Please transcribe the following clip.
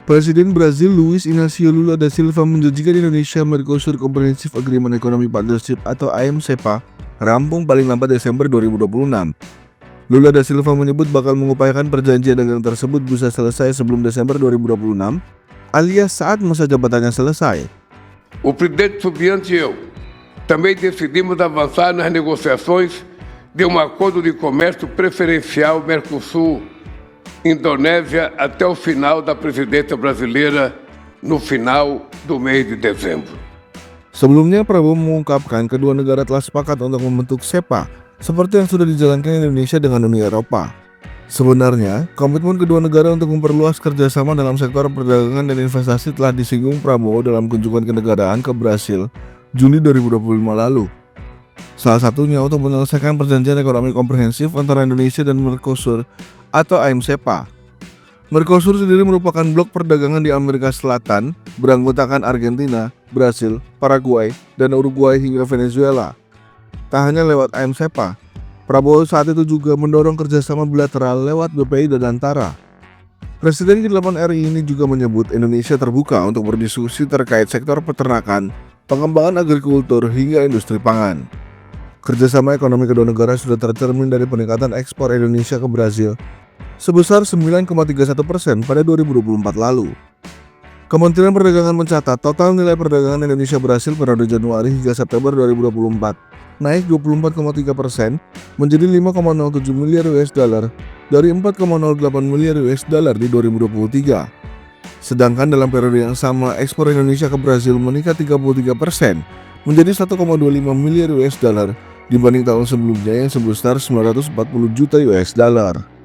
Presiden Brazil Luiz Inácio Lula da Silva menjanjikan Indonesia Mercosur Comprehensive Agreement Economic Partnership atau AMCEPA rampung paling lambat Desember 2026. Lula da Silva menyebut bakal mengupayakan perjanjian dagang tersebut bisa selesai sebelum Desember 2026 alias saat masa jabatannya selesai. O presidente Subianto e eu também decidimos avançar nas negociações de acordo de comércio preferencial Mercosul-Indonésia até o final da presidência brasileira no final do mês de dezembro. Sebelumnya Prabowo mengungkapkan kedua negara telah sepakat untuk membentuk SEPA seperti yang sudah dijalankan Indonesia dengan Uni Eropa. Sebenarnya, komitmen kedua negara untuk memperluas kerjasama dalam sektor perdagangan dan investasi telah disinggung Prabowo dalam kunjungan kenegaraan ke Brasil Juli 2025 lalu. Salah satunya untuk menyelesaikan perjanjian ekonomi komprehensif antara Indonesia dan Mercosur atau AMCEPA. Mercosur sendiri merupakan blok perdagangan di Amerika Selatan, beranggotakan Argentina, Brasil, Paraguay, dan Uruguay hingga Venezuela. Tak hanya lewat AMCEPA, Prabowo saat itu juga mendorong kerjasama bilateral lewat BPI dan Antara. Presiden ke-8 RI ini juga menyebut Indonesia terbuka untuk berdiskusi terkait sektor peternakan, pengembangan agrikultur, hingga industri pangan. Kerjasama ekonomi kedua negara sudah tercermin dari peningkatan ekspor Indonesia ke Brasil sebesar 9,31% pada 2024 lalu. Kementerian Perdagangan mencatat total nilai perdagangan Indonesia-Brasil periode Januari hingga September 2024 naik 24,3% menjadi 5,07 miliar US dollar dari 4,08 miliar US dollar di 2023. Sedangkan dalam periode yang sama ekspor Indonesia ke Brasil meningkat 33% menjadi 1,25 miliar US dollar dibanding tahun sebelumnya yang sebesar 940 juta US dollar.